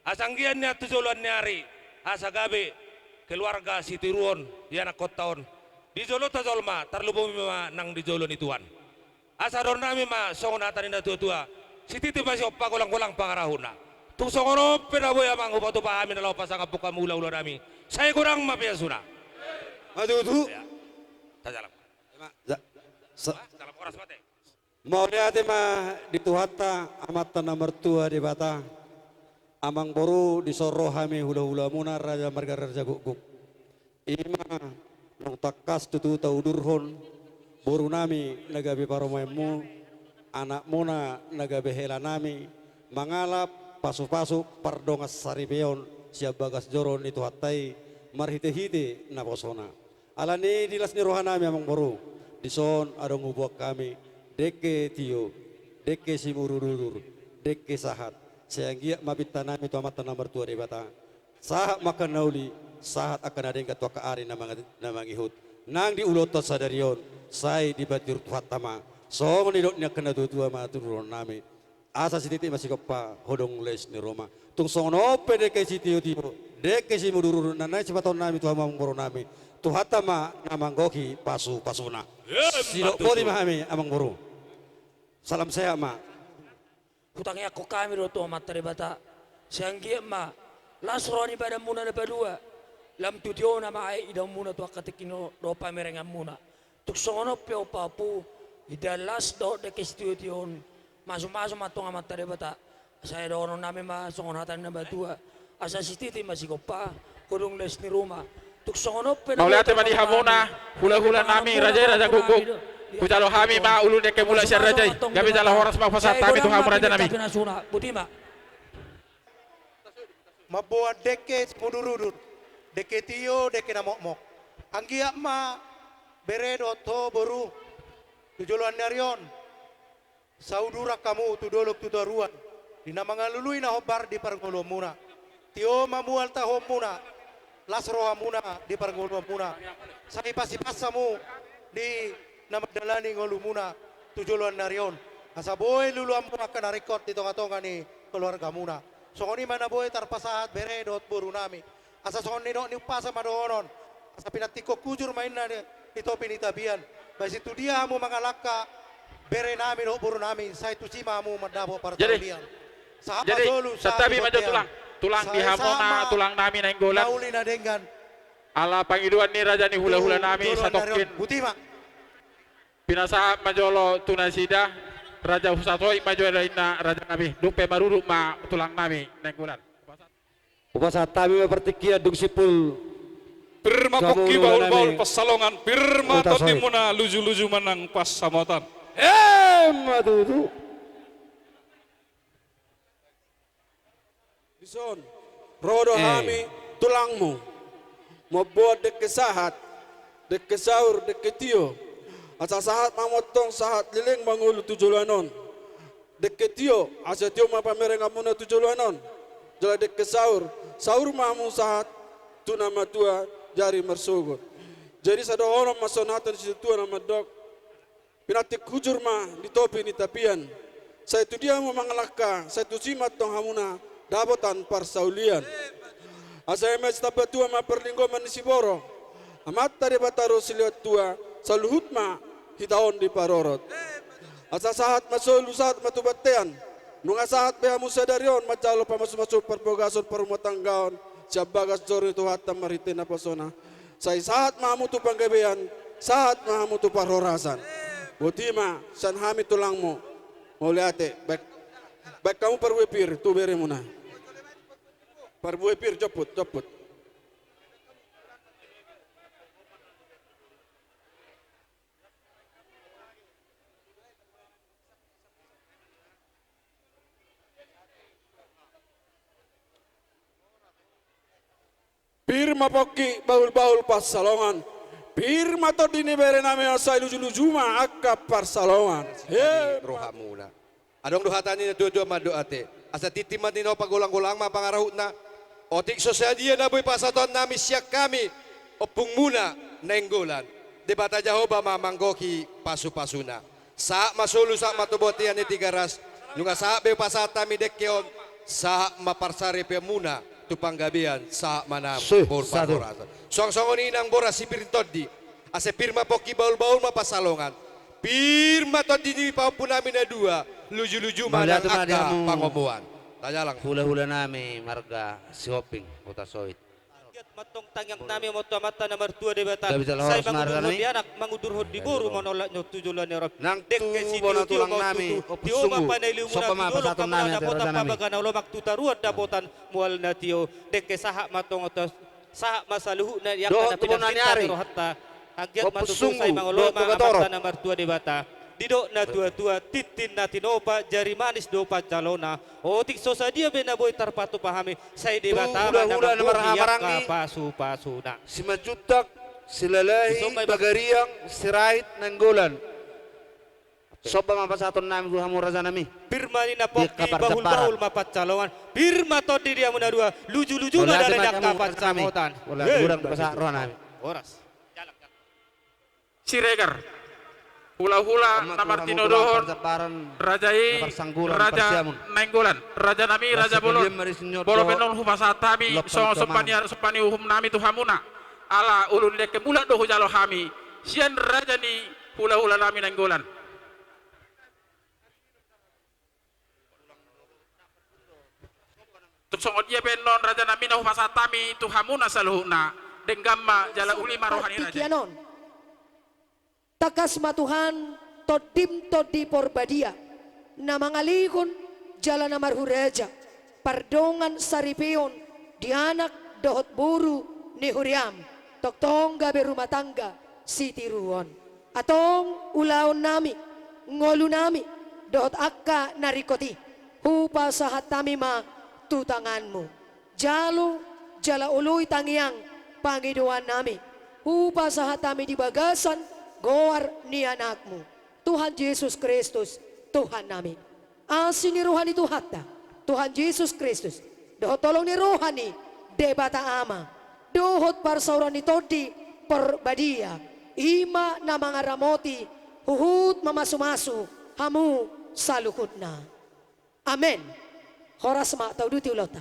Asanggian niya tujulan nyari asa gabi keluarga si Tiruon di anak kotaon di jolo ta jolma tarlubong ma nang di jolo ni tuan asa ron nami ma songonatan ina tua si titi masih oppa kolang-kolang pangarahuna tung songono penaboy amang upatu pahami na laupa sanga buka mula ulo nami saya kurang mapiasuna Aduh, tajalam dalam koras mate mau lihat mah di tuhata amatan nomor tua di bata amang boru di soro hami hula-hula muna raja marga raja guguk ima nong takas tutu taudurhon boru nami nagabi paromemu anak muna nagabi hela nami mangalap pasu-pasu pardongas saribeon siap bagas joron itu hatai marhite-hite naposona alani dilas ni rohanami amang boru dison adong ubok kami deke tio deke simururur deke sahat sehingga mabita nami tu amat nomor tua di bata sahat makan nauli sahat akan ada yang ketua keari namang ihut nang di ulotot sadarion sai di batir tuhat tama so menidoknya kena tua maturun nami asa sititi masih kopa hodong les ni Roma tung songono deke si tio tio deke simururur nanai cepaton nami tu amang boro nami tuhat tama namang goki pasu pasuna silok bodi mahami amang boro salam saya ma hutangnya ko kami roto matari bata sanggi ma lasroni pada muna na padua lam tutio na mai idam muna to akatikino do pamerengam muna tuk songono peo papu idalas do de kestitution masu matong matari bata saya dono nami ma songonatan na batua asa sititi masikopa kurung les ni rumah tuk songono pe mau lihat mani hamona hula-hula nami raja guguk Kujalo hami ma ulu deke mula syar rajai gabi jala horas ma fasat tapi tu hamu raja nami butima mabuat deke mudurudur deke tio deke namok anggia ma beredo to boru tujuluan narion saudura kamu tudolok tudaruan dinamangalului na hobar di pargolo muna tio mamual ta homuna lasroha muna di pargolo muna sanipas-pasamu di nama dalani ngolu muna tujuluan narion asa boy lulu amu akan record di tonga-tonga ni keluarga muna songoni mana boy tarpasahat bere dot buru nami asa songoni no ni upasa madonon asa pinatiko kujur mainna di topi ni tabian basi tu dia amu mangalaka bere nami no buru nami saya tu cima amu madabo partalian jadi setabi maju tulang di hamona tulang nami nenggolan naulina dengan ala pangiduan ni raja ni hula-hula nami satokin butima pinasa majolo tunasida raja husatoi majolo ina raja nami dupe maruru ma tulang nami nenggulan upasa tabi pertikia dung sipul Birma koki baul-baul pasalongan Birma totimuna luju-luju menang pas samotan matutu Bison rodo hami tulangmu mau buat dek sahat dek sahur dek tio asa sahat mamotong sahat liling mangulu tujulanon dek tio asa tio ma pamereng amuna tujulanon jala dek sahur mamu sahat tu nama tua jari mersugut jadi sadohono masonatan situ tua nama dok pinatik hujur ma di topi ni tapian saya tu dia mau mangalaka saya tu simat tong hamuna dabotan parsaulian asa emes tabat tua ma perlinggo manisiboro amat tari bataro siliat tua saluhut ma hitaon di parorot asa sahat masolu sahat matubatean nunga sahat beha musa darion macalo pamasu-masu perbogason perumotanggaon siap bagas jori tu hatam maritina pasona say sahat mahamu tu panggabean sahat mahamu tu parhorasan butima san hami tulangmu mau liate baik kamu perwepir tu bere muna perwepir joput Pirma poki baul-baul pas salongan. Pirma to dini bere nami asai luju-luju ma akka par salongan. Roha mula. Adong duhatani na dua-dua madoate. Asa titiman nino pagulang-gulang ma pangarahutna. Otik sosial dia na boy pasaton nami siyak kami. Opung muna nenggolan. Debata Jahoba mamanggoki pasu-pasuna. Sa masulu sa matubotian ni tigaras. Nunga sa be pasata mi dekkeom sahak maparsari pemuna tu panggabian sahak manam Suh, bor satu. paborasa. Song-songon inang bora sipir todi. Ase pirma poki baul-baul mapasalongan. Pirma todi ni paupunami na dua. Luju-luju manang akka pangomuan. Tanya lang. Hula-hula nami marga shopping kota Soit. Matong tangyang nami mo to mata na martua de bata. Gabi tala Say horas marga mangudur nami. di anak mangudur hod di buru monolak nyo tujulan ni rap. Nang Dek tu ke si bona Tio tulang nami, opus Tio sungguh. mapanay limu Sopa na ma tidolo pasatong kamana nami, na ate botan raja nami. pabagan na ulomak tutaruan na botan mual na Tio. Dek ke sahak matong otos sahak masaluhu na yak Doh, na tu bona pinang ni kita Ari. pero hatta. Agyat Opus matutu sungguh, say doh, mangoloma tu katoro. amata na martua de bata. Didok na tua-tua titin na tinopa jari manis dopa calona. Otik so sadia benaboy tarpatu pahami. Say de Tu bata hula-hula na marangi marangi. pasu-pasu na. Si Majutak, si Lalahi, Isong kay Bagariang, si Rahit, Nanggolan. Sopa mapasaton nami gua hamu raja nami. Pirma ni na Di poki kapar bahul-bahul mapat calongan. Pirma to di dia munadua. Luju-luju Wala madara di dak macam kapat raja nami. samotan. Wala Hei, kurang pasar roh nami. Oras. Siregar. Hula-hula na Martino Dohor. Rajai, Raja Nainggolan, Raja Nami, Raja Bolon, Bolo Benon Humasatami, Sopani Uhum Nami Tuhamuna, ala ulun leke mula dohu jalo hami, sian Raja ni hula-hula Nami Nainggolan. Tuksongot dia benon Raja Nami na Humasatami Tuhamuna saluhuna, denggamma jala ulima rohani Raja. Tikianon. Takas matuhan todim todi porbadia na mangalikon jalan amarhuraja pardongan saripeon dianak dohot buru ni huriam toktong gabe rumah tangga siti ruon atong ulaon nami ngolu nami dohot akka narikoti hupa sahat tami ma tutanganmu jalo jala uluy tangiang pangiduan nami hupa sahat tami di bagasan goar ni anakmu Tuhan Yesus Kristus Tuhan namin asin ni rohani Tuhata Tuhan Yesus Kristus dohot tolong ni rohani debata ama dohot parsauran ni todi perbadia ima na mga ramoti huhut mamasumasu hamu salukut na amen horas ma tauduti ulota